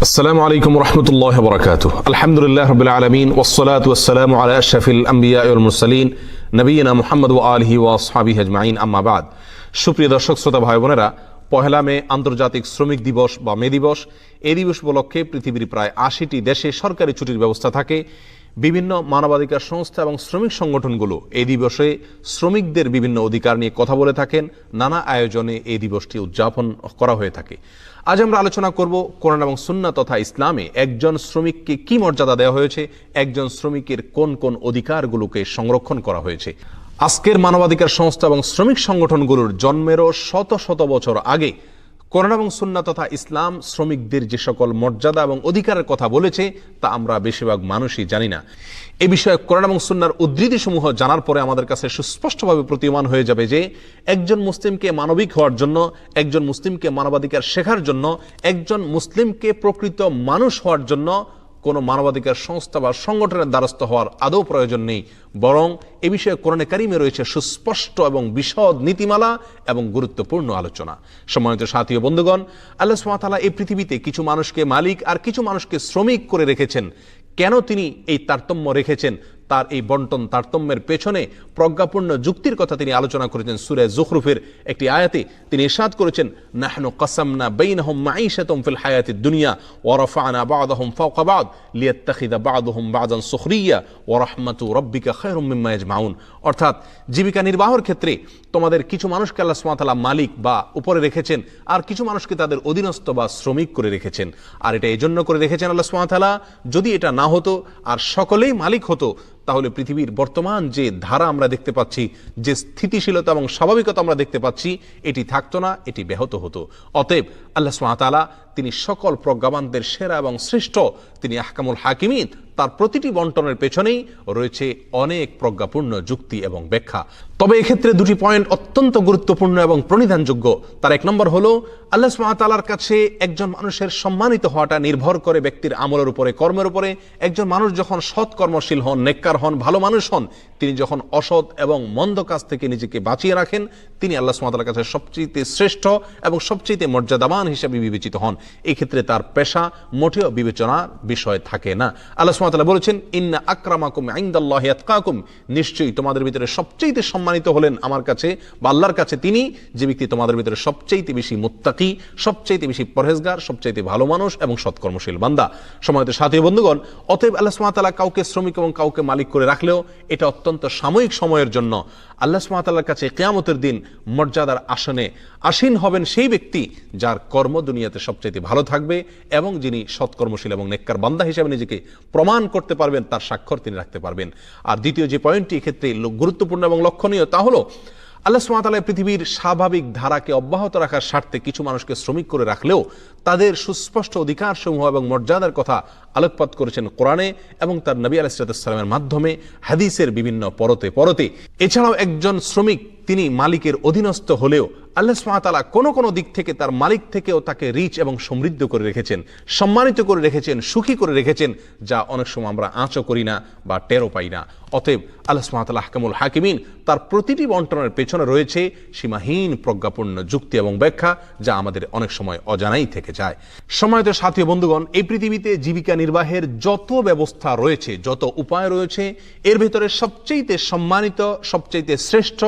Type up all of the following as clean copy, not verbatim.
আসসালামু আলাইকুম রহমতুল্লাহ বরকাতুহ। আলহামদুলিল্লাহ রাব্বিল আলামিন ওয়াসসালাতু ওয়াসসালামু আলা আশরাফিল আম্বিয়া ওয়াল মুরসালিন নবিয়িনা মুহাম্মদ ওয়া আলিহি ওয়া আসহাবিহি আজমাইন, আম্মা বাদ। সুপ্রিয় দর্শক শ্রোতা ভাই বোনেরা, পহেলা মে আন্তর্জাতিক শ্রমিক দিবস বা মে দিবস। এই দিবস উপলক্ষে পৃথিবীর প্রায় ৮০টি দেশে সরকারি ছুটির ব্যবস্থা থাকে। বিভিন্ন মানবাধিকার সংস্থা এবং শ্রমিক সংগঠনগুলো এই দিবসে শ্রমিকদের বিভিন্ন অধিকার নিয়ে কথা বলে থাকেন। নানা আয়োজনে এই দিবসটি উদযাপন করা হয়ে থাকে। আজ আমরা আলোচনা করব কোরআন এবং সুন্নাহ তথা ইসলামে একজন শ্রমিককে কি মর্যাদা দেওয়া হয়েছে, একজন শ্রমিকের কোন কোন অধিকারগুলোকে সংরক্ষণ করা হয়েছে। আজকের মানবাধিকার সংস্থা এবং শ্রমিক সংগঠনগুলোর জন্মেরও শত শত বছর আগে কোরআন এবং সুন্নাহ তথা ইসলাম শ্রমিকদের যে সকল মর্যাদা এবং অধিকারের কথা বলেছে তা আমরা বেশিরভাগ মানুষই জানি না। এ বিষয়ে কোরআন এবং সুন্নাহর উদ্ধৃতিসমূহ জানার পরে আমাদের কাছে সুস্পষ্টভাবে প্রতীয়মান হয়ে যাবে যে একজন মুসলিমকে মানবিক হওয়ার জন্য, একজন মুসলিমকে মানবাধিকার শেখার জন্য, একজন মুসলিমকে প্রকৃত মানুষ হওয়ার জন্য কোনো মানবাধিকার সংস্থা বা সংগঠনের দ্বারস্থ হওয়ার আদৌ প্রয়োজন নেই, বরং এ বিষয়ে কোরআনে কারিমে রয়েছে সুস্পষ্ট এবং বিশদ নীতিমালা এবং গুরুত্বপূর্ণ আলোচনা। সম্মানিত সাথী ও বন্ধুগণ, আল্লাহ সুবহানাহু ওয়া তাআলা এই পৃথিবীতে কিছু মানুষকে মালিক আর কিছু মানুষকে শ্রমিক করে রেখেছেন। কেন তিনি এই তারতম্য রেখেছেন, তার এই বন্টন তারতম্যের পেছনে প্রজ্ঞাপূর্ণ যুক্তির কথা তিনি আলোচনা করেছেন। সূরা যুখরুফের একটি আয়াতে তিনি ইরশাদ করেছেন, নাহনু কাসামনা বাইনাহুম মাঈশাতাহুম ফিল হায়াতিদ দুনিয়া ওয়া রাফা'না বা'দাহুম ফাওকা বা'দ লিয়াত্তাখিযা বা'দুহুম বা'দান সুখরিয়া ওয়া রাহমাতু রাব্বিকা খায়রুম মিম্মা ইয়াজমাউন। অর্থাৎ জীবিকা নির্বাহের ক্ষেত্রে তোমাদের কিছু মানুষকে আল্লাহ সুবহানাহু ওয়া তাআলা মালিক বা উপরে রেখেছেন, আর কিছু মানুষকে তাদের অধীনস্থ বা শ্রমিক করে রেখেছেন। আর এটা এজন্য করে রেখেছেন আল্লাহ সুবহানাহু ওয়া তাআলা, যদি এটা না হতো আর সকলেই মালিক হতো, তাহলে পৃথিবীর বর্তমান যে ধারা আমরা দেখতে পাচ্ছি, যে স্থিতিশীলতা এবং স্বাভাবিকতা আমরা দেখতে পাচ্ছি, এটি থাকতো না, এটি ব্যাহত হতো। অতএব আল্লাহ সুবহানাহু ওয়া তাআলা তিনি সকল প্রজ্ঞাবানদের সেরা এবং শ্রেষ্ঠ, তিনি আহকামুল হাকিমিন। তার প্রতিটি বন্টনের পেছনেই রয়েছে অনেক প্রজ্ঞাপূর্ণ যুক্তি এবং ব্যাখ্যা। তবে এক্ষেত্রে দুটি পয়েন্ট অত্যন্ত গুরুত্বপূর্ণ এবং প্রণিধানযোগ্য। তার এক নম্বর হলো, আল্লাহ সুবহানাহু ওয়া তাআলার কাছে একজন মানুষের সম্মানিত হওয়াটা নির্ভর করে ব্যক্তির আমলের উপরে, কর্মের উপরে। একজন মানুষ যখন সৎ কর্মশীল হন, নেককার হন, ভালো মানুষ হন, তিনি যখন অসৎ এবং মন্দ কাজ থেকে নিজেকে বাঁচিয়ে রাখেন, তিনি আল্লাহ সুবহানাহু ওয়া তাআলার কাছে সবচেয়ে শ্রেষ্ঠ এবং সবচেয়ে মর্যাদাবান হিসেবে বিবেচিত হন। এই ক্ষেত্রে তার পেশা মোটেও বিবেচনার বিষয় থাকে না। আল্লাহ সুবহানাহু ওয়া তাআলা বলেছেন, ইন্না আকরামাকুম ইনদাল্লাহি আতকাকুম, নিশ্চয়ই তোমাদের ভিতরে সবচেয়ে সম্মানিত হলেন আমার কাছে বা আল্লাহর কাছে তিনি, যে ব্যক্তি তোমাদের ভিতরে সবচেয়ে বেশি মুত্তাকি, সবচেয়ে বেশি পরহেজগার, সবচেয়ে ভালো মানুষ এবং সৎকর্মশীল বান্দা। সম্মানিত সাথী বন্ধুগণ, অতএব আল্লাহ সুবহানাহু ওয়া তাআলা কাউকে শ্রমিক এবং কাউকে মালিক করে রাখলেও এটা অত্যন্ত সাময়িক সময়ের জন্য। আল্লাহ সুবহানাহু ওয়া তাআলার কাছে কিয়ামতের দিন মর্যাদার আসনে আসীন হবেন সেই ব্যক্তি যার কর্ম দুনিয়াতে সবচেয়ে ভালো থাকবে এবং যিনি সৎকর্মশীল এবং নেককার বান্দা হিসেবে নিজেকে প্রমাণ করতে পারবেন, তার স্বাক্ষর তিনি রাখতে পারবেন। আর দ্বিতীয় যে পয়েন্টটি এক্ষেত্রে গুরুত্বপূর্ণ এবং লক্ষণীয়, তা হলো আল্লাহ সুবহানাহু ওয়া তাআলা পৃথিবীর স্বাভাবিক ধারাকে অব্যাহত রাখার স্বার্থে কিছু মানুষকে শ্রমিক করে রাখলেও তাদের সুস্পষ্ট অধিকার সমূহ এবং মর্যাদার কথা আলোকপাত করেছেন কোরআনে এবং তার নবী আলাইহিস সালামের মাধ্যমে হাদিসের বিভিন্ন পরতে পরতে। এছাড়াও একজন শ্রমিক তিনি মালিকের অধীনস্থ হলেও আল্লাহ সুবহানাহু ওয়া তাআলা কোনো কোনো দিক থেকে তার মালিক থেকেও তাকে রিচ এবং সমৃদ্ধ করে রেখেছেন, সম্মানিত করে রেখেছেন, সুখী করে রেখেছেন, যা অনেক সময় আমরা আঁচও করি না বা টেরও পাই না। অতএব আল্লাহ সুবহানাহু ওয়া তাআলা আহকামুল হাকিমিন, তার প্রতিটি বন্টনের পেছনে রয়েছে সীমাহীন প্রজ্ঞাপূর্ণ যুক্তি এবং ব্যাখ্যা, যা আমাদের অনেক সময় অজানাই থেকে যায়। সম্মানিত সাথী বন্ধুগণ, এই পৃথিবীতে জীবিকা নির্বাহের যত ব্যবস্থা রয়েছে, যত উপায় রয়েছে, এর ভেতরে সবচেয়ে সম্মানিত, সবচেয়ে শ্রেষ্ঠ,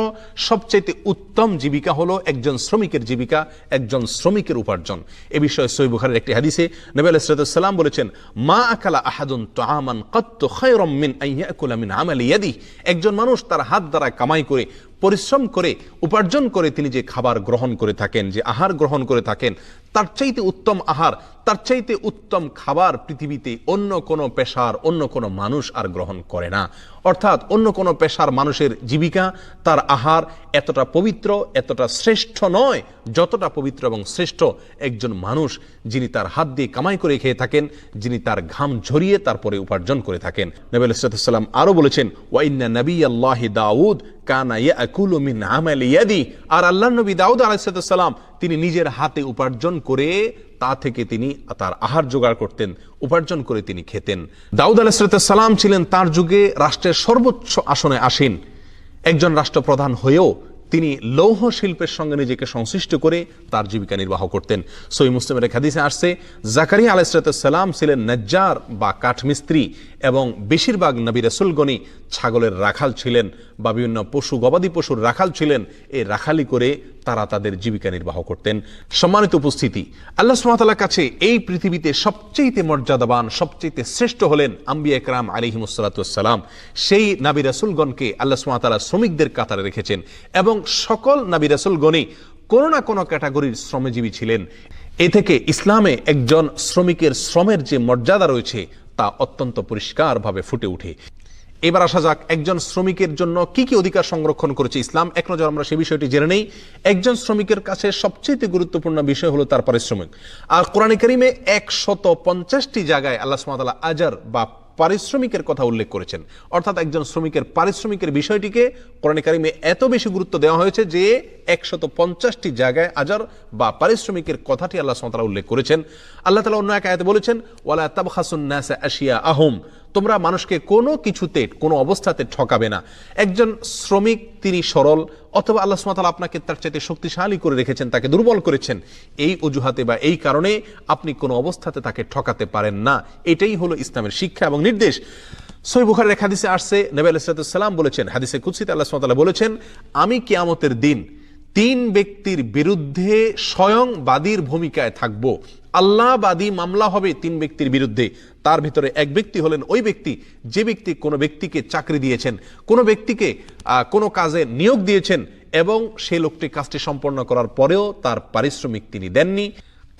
সবচেয়ে উত্তম জীবিকা হলো একজন শ্রমিকের জীবিকা, একজন শ্রমিকের উপার্জন। এ বিষয়ে সহিহ বুখারীর একটি হাদিসে নবী আলাইহিস সালাম বলেছেন, মা আকালা আহাদুন তুআমান কাত্তু খায়রাম মিন আন ইয়াকুলা মিন আমালি ইয়াদিহি। একজন মানুষ তার হাত দ্বারা কামাই করে, পরিশ্রম করে, উপার্জন করে তিনি যে খাবার গ্রহণ করে থাকেন, যে আহার গ্রহণ করে থাকেন, তার চাইতে উত্তম আহার, তার চাইতে উত্তম খাবার পৃথিবীতে অন্য কোনো পেশার, অন্য কোনো মানুষ আর গ্রহণ করে না। অর্থাৎ অন্য কোনো পেশার মানুষের জীবিকা, তার আহার এতটা পবিত্র, এতটা শ্রেষ্ঠ নয় যতটা পবিত্র এবং শ্রেষ্ঠ একজন মানুষ যিনি তার হাত দিয়ে কামাই করে খেয়ে থাকেন, যিনি তার ঘাম ঝরিয়ে তারপরে উপার্জন করে থাকেন। নবী আলাইহিস সালাম আরো বলেছেন, ওয়া ইন্না নাবিয়াল্লাহি দাউদ কানা ইয়াকুলু মিন আমালি ইয়াদি। আর আল্লাহর নবী দাউদ আলাইহিস সালাম তিনি নিজের হাতে উপার্জন করে তা থেকে তিনি তার আহার জোগাড় করতেন, উপার্জন করে তিনি খেতেন। দাউদ আলাইহিস সালাম ছিলেন তার যুগে রাষ্ট্রের সর্বোচ্চ আসনে আসীন। একজন রাষ্ট্রপ্রধান হয়েও তিনি লৌহ শিল্পের সঙ্গে নিজেকে সংশ্লিষ্ট করে তার জীবিকা নির্বাহ করতেন। সহিহ মুসলিমের হাদিসে আসছে, জাকারিয়া আলাইহিস সালাম ছিলেন নজ্জার বা কাঠমিস্ত্রি, এবং বেশিরভাগ নবী রাসূলগণই ছাগলের রাখাল ছিলেন বা বিভিন্ন পশু গবাদি পশুর রাখাল ছিলেন। এই রাখালি করে তারা তাদের জীবিকা নির্বাহ করতেন। সম্মানিত উপস্থিতি, আল্লাহ সুবহানাহু ওয়া তাআলার কাছে এই পৃথিবীতে সবচেয়ে মর্যাদাবান, সবচেয়ে শ্রেষ্ঠ হলেন আম্বিয়া কেরাম আলাইহিমুস সালাতু ওয়াস সালাম। সেই নবী রাসূলগণকে আল্লাহ সুবহানাহু ওয়া তাআলা শ্রমিকদের কাতারে রেখেছেন, এবং সকল নবী রাসূলগণই কোনো না কোনো ক্যাটাগরির শ্রমজীবী ছিলেন। এ থেকে ইসলামে একজন শ্রমিকের শ্রমের যে মর্যাদা রয়েছে তা অত্যন্ত পরিষ্কারভাবে ফুটে ওঠে। এবার আসা যাক একজন শ্রমিকের জন্য কি কি অধিকার সংরক্ষণ করেছে ইসলাম। এক নজর আমরা সেই বিষয়টি জেনে নেই। একজন শ্রমিকের কাছে সবচেয়ে গুরুত্বপূর্ণ বিষয় হলো তার পারিশ্রমিক। আর কোরআনে কারীমে 150টি জায়গায় আল্লাহ সুবহানাহু ওয়া তাআলা আজর বা পারিশ্রমিকের কথা উল্লেখ করেছেন। অর্থাৎ একজন শ্রমিকের পারিশ্রমিকের বিষয়টিকে কোরআনে কারীমে এত বেশি গুরুত্ব দেওয়া হয়েছে যে 150টি জায়গায় আজর বা পারিশ্রমিকের কথাটি আল্লাহ সুবহানাহু ওয়া তাআলা উল্লেখ করেছেন। আল্লাহ তাআলা অন্য এক আয়াতে বলেছেন, ওয়ালা তাবখাসুন নাসা আশিয়াআহুম, তোমরা মানুষকে কোনো কিছুতে কোনো অবস্থাতে ঠকাবে না। একজন শ্রমিক তিনি সরল, অথবা আল্লাহ সুবহানাহু ওয়া তাআলা আপনাকে তার চাইতে শক্তিশালী করে রেখেছেন, তাকে দুর্বল করেছেন, এই অজুহাতে বা এই কারণে আপনি কোনো অবস্থাতে তাকে ঠকাতে পারেন না। এটাই হলো ইসলামের শিক্ষা এবং নির্দেশ। সহিহ বুখারীর এক হাদিসে আসছে, নবী আলাইহিস সালাম বলেছেন, হাদিসে কুদসিতে আল্লাহ সুবহানাহু ওয়া তাআলা বলেছেন, আমি কিয়ামতের দিন 3 ব্যক্তির বিরুদ্ধে স্বয়ং বাদীর ভূমিকায় থাকব। আল্লাহ বাদী মামলা হবে 3 ব্যক্তির বিরুদ্ধে। তার ভিতরে এক ব্যক্তি হলেন ওই ব্যক্তি যে ব্যক্তি কোনো ব্যক্তিকে চাকরি দিয়েছেন, কোনো ব্যক্তিকে কোনো কাজে নিয়োগ দিয়েছেন, এবং সেই লোকটি কাজটি সম্পন্ন করার পরেও তার পারিশ্রমিক তিনি দেননি।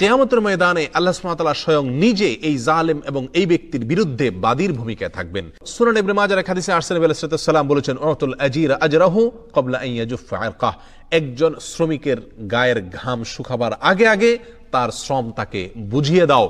কিয়ামতের ময়দানে আল্লাহ সুবহানাহু ওয়া তাআলা স্বয়ং নিজে এই জালেম এবং এই ব্যক্তির বিরুদ্ধে বাদীর ভূমিকায় থাকবেন। সুনান ইবনে মাজার এক হাদিসে আসছে, নবী আলাইহিস সালাম বলেছেন, উতুল আজিরা আজরাহু ক্বাবলা আন ইয়াজুফা ইরকাহ, একজন শ্রমিকের গায়ের ঘাম শুকাবার আগে আগে তার শ্রম তাকে বুঝিয়ে দাও।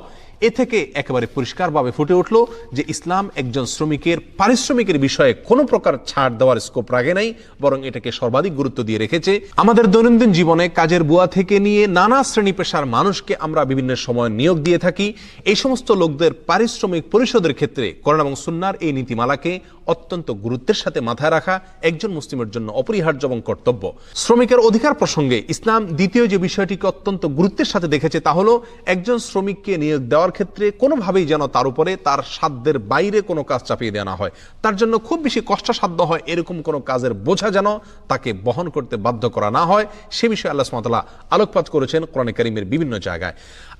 এ থেকে একেবারে পরিষ্কারভাবে ফুটে উঠলো যে ইসলাম একজন শ্রমিকের পারিশ্রমিকের বিষয়ে কোনো প্রকার ছাড় দেওয়ার স্কোপ রাখে নাই, বরং এটাকে সর্বাধিক গুরুত্ব দিয়ে রেখেছে। আমাদের দৈনন্দিন জীবনে কাজের বুয়া থেকে নিয়ে নানা শ্রেণী পেশার মানুষকে আমরা বিভিন্ন সময় নিয়োগ দিয়ে থাকি। এই সমস্ত লোকদের পারিশ্রমিক পরিশোধের ক্ষেত্রে কোরআন এবং সুন্নাহর এই নীতিমালাকে অত্যন্ত গুরুত্বের সাথে মাথায় রাখা একজন মুসলিমের জন্য অপরিহার্য এবং কর্তব্য। শ্রমিকের অধিকার প্রসঙ্গে ইসলাম দ্বিতীয় যে বিষয়টিকে অত্যন্ত গুরুত্বের সাথে দেখেছে তা হলো একজন শ্রমিককে নিয়োগ দেওয়ার ক্ষেত্রে কোনোভাবেই যেন তার উপরে তার সাধ্যের বাইরে কোনো কাজ চাপিয়ে দেওয়া না হয়, তার জন্য খুব বেশি কষ্টসাধ্য হয় এরকম কোনো কাজের বোঝা যেন তাকে বহন করতে বাধ্য করা না হয়, সে বিষয়ে আল্লাহ সুবহানাহু ওয়া তাআলা আলোকপাত করেছেন কোরআনে কারীমের বিভিন্ন জায়গায়।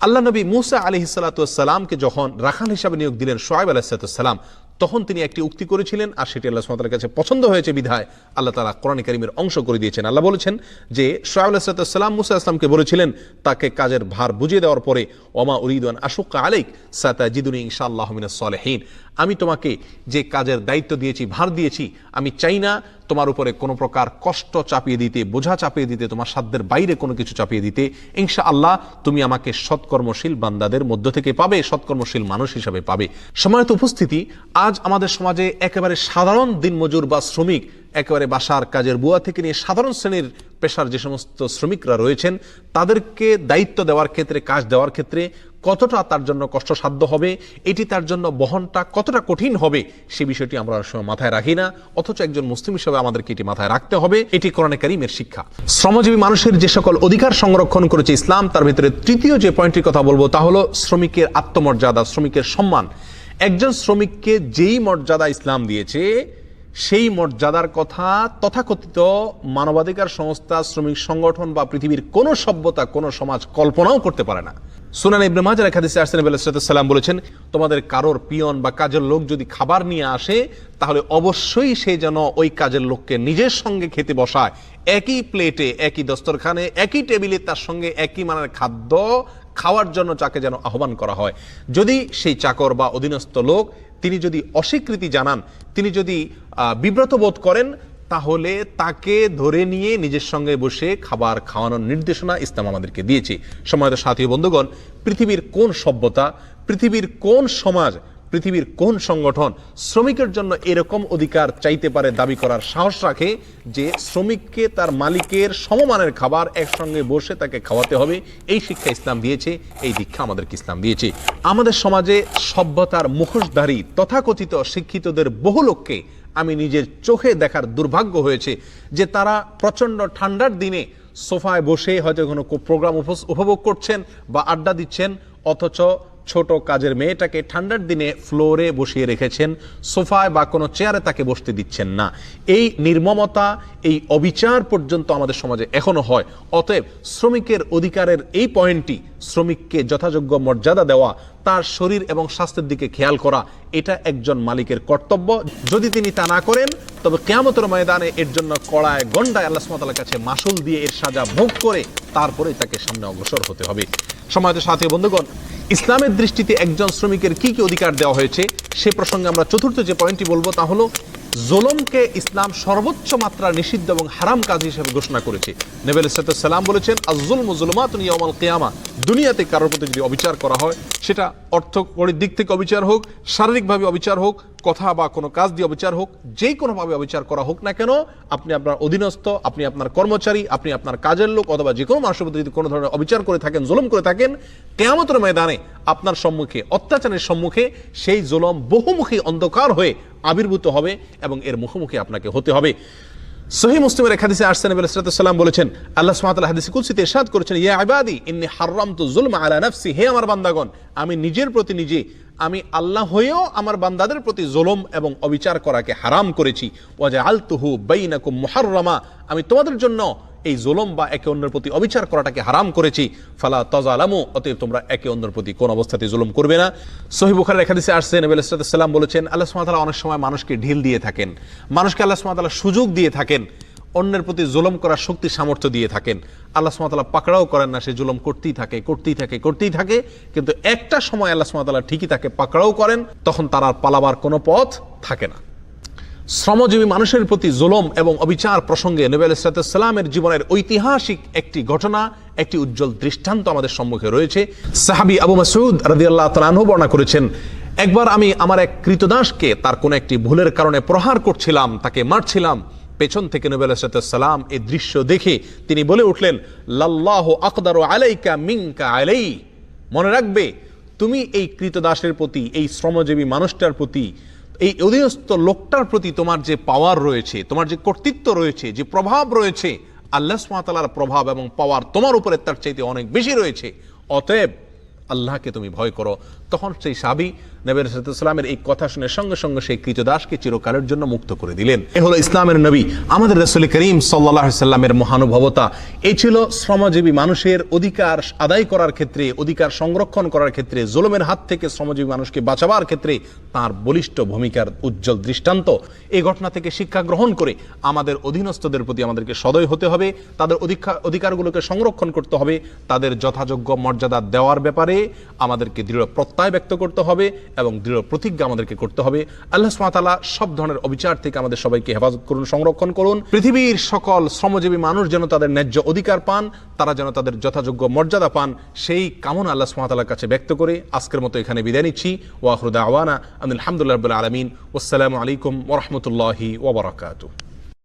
আল্লাহ নবী মূসা আলাইহিস সালাতু ওয়াস সালামকে যখন রাখাল হিসাবে নিয়োগ দিলেন শুআয়ব আলাইহিস সালাতু ওয়াস সালাম, তখন তিনি একটি উক্তি করেছিলেন, আর সেটি আল্লাহ সুবহানাহু ওয়া তাআলার কাছে পছন্দ হয়েছে বিধায় আল্লাহ তাআলা কোরআনে কারীমের অংশ করে দিয়েছেন। আল্লাহ বলেছেন যে শুআয়ব আলাইহিস সালাতু ওয়াস সালাম মূসা আলাইহিস সালামকে বলেছিলেন, তাকে কাজের ভার বুঝিয়ে দেওয়ার পরে, ওমা উরিদু আন আশুক্কা আলাইক সাতাজিদুনি ইনশাআল্লাহু মিনাস সালিহিন, আমি তোমাকে যে কাজের দায়িত্ব দিয়েছি, ভার দিয়েছি, আমি চাই না তোমার উপরে কোনো প্রকার কষ্ট চাপিয়ে দিতে, বোঝা চাপিয়ে দিতে, তোমার সাধ্যের বাইরে কোনো কিছু চাপিয়ে দিতে। ইনশাআল্লাহ তুমি আমাকে সৎকর্মশীল বান্দাদের মধ্য থেকে পাবে, সৎকর্মশীল মানুষ হিসাবে পাবে। সম্মানিত উপস্থিতি, আজ আমাদের সমাজে একেবারে সাধারণ দিনমজুর বা শ্রমিক, একেবারে বাসার কাজের বুয়া থেকে নিয়ে সাধারণ শ্রেণীর পেশার যে সমস্ত শ্রমিকরা রয়েছেন, তাদেরকে দায়িত্ব দেওয়ার ক্ষেত্রে, কাজ দেওয়ার ক্ষেত্রে কতটা তার জন্য কষ্টসাধ্য হবে, এটি তার জন্য বহনটা কতটা কঠিন হবে, সে বিষয়টি আমরা অনেক সময় মাথায় রাখি না, অথচ একজন মুসলিম হিসেবে আমাদেরকে এটি মাথায় রাখতে হবে। এটি কোরআনে কারীমের শিক্ষা। শ্রমজীবী মানুষের যে সকল অধিকার সংরক্ষণ করেছে ইসলাম, তার ভিতরে তৃতীয় যে পয়েন্টটির কথা বলবো তা হলো শ্রমিকের আত্মমর্যাদা, শ্রমিকের সম্মান। একজন শ্রমিককে যেই মর্যাদা ইসলাম দিয়েছে, সেই মর্যাদার কথা তথাকথিত মানবাধিকার সংস্থা, শ্রমিক সংগঠন বা পৃথিবীর কোনো সভ্যতা, কোনো সমাজ কল্পনাও করতে পারে না। সুনান ইবনে মাজার এক হাদিসে আসছে, নবী আলাইহিস সালাম বলেছেন, তোমাদের কারোর পিয়ন বা কাজের লোক যদি খাবার নিয়ে আসে, তাহলে অবশ্যই সে যেন ওই কাজের লোককে নিজের সঙ্গে খেতে বসায়, একই প্লেটে, একই দস্তরখানে, একই টেবিলে তার সঙ্গে একই মানের খাদ্য খাওয়ার জন্য তাকে যেন আহ্বান করা হয়। যদি সেই চাকর বা অধীনস্থ লোক তিনি যদি অস্বীকৃতি জানান, তিনি যদি বিব্রত বোধ করেন, তাহলে তাকে ধরে নিয়ে নিজের সঙ্গে বসে খাবার খাওয়ানোর নির্দেশনা ইসলাম আমাদেরকে দিয়েছে। সম্মানিত সাথী বন্ধুগণ, পৃথিবীর কোন সভ্যতা, পৃথিবীর কোন সমাজ, পৃথিবীর কোন সংগঠন শ্রমিকের জন্য এরকম অধিকার চাইতে পারে, দাবি করার সাহস রাখে যে শ্রমিককে তার মালিকের সমমানের খাবার একসঙ্গে বসে তাকে খাওয়াতে হবে? এই শিক্ষা ইসলাম দিয়েছে, এই দীক্ষা আমাদেরকে ইসলাম দিয়েছে। আমাদের সমাজে সভ্যতার মুখোশধারী তথাকথিত শিক্ষিতদের বহু লোককে আমি নিজের চোখে দেখার দুর্ভাগ্য হয়েছে যে তারা প্রচণ্ড ঠান্ডার দিনে সোফায় বসে হয়তো কোনো প্রোগ্রাম উপভোগ করছেন বা আড্ডা দিচ্ছেন, অথচ ছোট কাজের মেয়েটাকে ঠান্ডার দিনে ফ্লোরে বসিয়ে রেখেছেন, সোফায় বা কোনো চেয়ারে তাকে বসতে দিচ্ছেন না। এই নির্মমতা, এই অবিচার পর্যন্ত আমাদের সমাজে এখনো হয়। অতএব শ্রমিকের অধিকারের এই পয়েন্টটি, শ্রমিককে যথাযোগ্য মর্যাদা দেওয়া, তার শরীর এবং স্বাস্থ্যের দিকে খেয়াল করা, এটা একজন মালিকের কর্তব্য। যদি তিনি তা না করেন তবে কিয়ামতের ময়দানে এর জন্য কড়ায় গন্ডায় আল্লাহ সুবহানাহু ওয়া তাআলার কাছে মাসুল দিয়ে এর সাজা ভোগ করে তারপরে তাকে সামনে অগ্রসর হতে হবে। সম্মানিত সাথী বন্ধুগণ, ইসলামের দৃষ্টিতে একজন শ্রমিকের কি কি অধিকার দেওয়া হয়েছে সে প্রসঙ্গে আমরা চতুর্থ যে পয়েন্টটি বলবো তা হলো জুলুমকে ইসলাম সর্বোচ্চ মাত্রা নিষিদ্ধ এবং হারাম কাজ হিসেবে ঘোষণা করেছে। নবী আলাইহিস সালাম বলেছেন, আয-যুলমু যুলুমাতুন ইয়াওমাল কিয়ামা। দুনিয়াতে কারোর প্রতি যদি অবিচার করা হয়, সেটা অর্থকরীর দিক থেকে অবিচার হোক, শারীরিকভাবে অবিচার হোক, কথা বা কোনো কাজ দিয়ে অবিচার হোক, যে কোনোভাবে অবিচার করা হোক না কেন, আপনি আপনার অধীনস্থ, আপনি আপনার কর্মচারী, আপনি আপনার কাজের লোক অথবা যে কোনো মানুষের প্রতি যদি কোনো ধরনের অবিচার করে থাকেন, জুলুম করে থাকেন, কিয়ামতের ময়দানে আপনার সম্মুখে, অত্যাচারের সম্মুখে সেই জুলুম বহুমুখী অন্ধকার হয়ে আবির্ভূত হবে এবং এর মুখোমুখি আপনাকে হতে হবে। সহিহ মুসলিমের এক হাদিসে আসছে, নবী সাল্লাল্লাহু আলাইহি ওয়াসাল্লাম বলেছেন, আল্লাহ সুবহানাহু ওয়া তাআলা হাদিসে কুদসিতে ইরশাদ করেছেন, ইয়া ইবাদি ইন্নী হারামতু যুলমা আলা নাফসি, হে আমার বান্দাগণ, আমি নিজের প্রতি নিজে, আমি আল্লাহ হয়েও আমার বান্দাদের প্রতি জুলুম এবং অবিচার করাকে হারাম করেছি। ওয়া জাআলতুহু বাইনাকুম মুহাররামা, আমি তোমাদের জন্য এই জুলুম বা একে অন্যের প্রতি অবিচার করাটাকে হারাম করেছি। ফালা তাযালামু, অতএব তোমরা একে অন্যের প্রতি কোন অবস্থাতে জুলুম করবে না। সহিহ বুখারীর এক হাদিসে আসছে, নবী সাল্লাল্লাহু আলাইহি ওয়াসাল্লাম বলেছেন, আল্লাহ সুবহানাহু ওয়া তাআলা অনেক সময় মানুষকে ঢিল দিয়ে থাকেন, মানুষকে আল্লাহ সুবহানাহু ওয়া তাআলা সুযোগ দিয়ে থাকেন, অন্যের প্রতি জুলুম করার শক্তি সামর্থ্য দিয়ে থাকেন। আল্লাহ সুবহানাহু ওয়া তাআলা পাকড়াও করেন না, সে জুলুম করতেই থাকে, কিন্তু একটা সময় আল্লাহ সুবহানাহু ওয়া তাআলা ঠিকই তাকে পাকড়াও করেন, তখন তার আর পালাবার কোনো পথ থাকে না। শ্রমজীবী মানুষের প্রতি জুলুম এবং অবিচার প্রসঙ্গে নবী আলাইহিস সালামের জীবনের ঐতিহাসিক একটি ঘটনা, একটি উজ্জ্বল দৃষ্টান্ত আমাদের সম্মুখে রয়েছে। সাহাবী আবু মাসউদ রাদিয়াল্লাহু তাআলা আনহু বর্ণনা করেছেন, একবার আমি আমার এক কৃতদাসকে তার কোনো একটি ভুলের কারণে প্রহার করছিলাম, তাকে মারছিলাম। পেছন থেকে নবী আলাইহিস সালাম এই দৃশ্য দেখে তিনি বলে উঠলেন, লাল্লাহু আকদারু আলাইকা মিনকা আলাই, মনে রাখবে তুমি এই কৃতদাসের প্রতি, এই শ্রমজীবী মানুষটার প্রতি, এই অধীনস্থ লোকটার প্রতি তোমার যে পাওয়ার রয়েছে, তোমার যে কর্তৃত্ব রয়েছে, যে প্রভাব রয়েছে, আল্লাহ সুবহানাহু ওয়া তাআলার প্রভাব এবং পাওয়ার তোমার উপরে তার চাইতে অনেক বেশি রয়েছে। অতএব আল্লাহকে তুমি ভয় করো। তখন সেই সাহাবী নবী সাল্লাল্লাহু আলাইহি ওয়াসাল্লামের এই কথা শুনে সঙ্গে সঙ্গে সেই কৃতদাসকে চিরকালের জন্য মুক্ত করে দিলেন। এ হলো ইসলামের নবী আমাদের রাসূল করিম সাল্লাল্লাহু আলাইহি ওয়াসাল্লামের মহানুভবতা। এই ছিল শ্রমজীবী মানুষের অধিকার আদায় করার ক্ষেত্রে, অধিকার সংরক্ষণ করার ক্ষেত্রে, জুলুমের হাত থেকে শ্রমজীবী মানুষকে বাঁচাবার ক্ষেত্রে তার বলিষ্ঠ ভূমিকার উজ্জ্বল দৃষ্টান্ত। এই ঘটনা থেকে শিক্ষা গ্রহণ করে আমাদের অধীনস্থদের প্রতি আমাদেরকে সদয় হতে হবে, তাদের অধিকারগুলোকে সংরক্ষণ করতে হবে, তাদের যথাযোগ্য মর্যাদা দেওয়ার ব্যাপারে আমাদেরকে দৃঢ় প্রত্যয় ব্যক্ত করতে হবে এবং দৃঢ় প্রতিজ্ঞা আমাদেরকে করতে হবে। আল্লাহ সুবহানাহু ওয়া তাআলা সব ধরনের অবিচার থেকে আমাদের সবাইকে হেফাজত করুন, সংরক্ষণ করুন। পৃথিবীর সকল শ্রমজীবী মানুষ যেন তাদের ন্যায্য অধিকার পান, তারা যেন তাদের যথাযোগ্য মর্যাদা পান, সেই কামনা আল্লাহ সুবহানাহু ওয়া তাআলার কাছে ব্যক্ত করে আজকের মতো এখানে বিদায় নিচ্ছি। ওয়া আখিরু দাওয়ানা আলহামদুলিল্লাহি রাব্বিল আলামিন। ওয়াসসালামু আলাইকুম ওয়া রাহমাতুল্লাহি ওয়া বারাকাতুহু।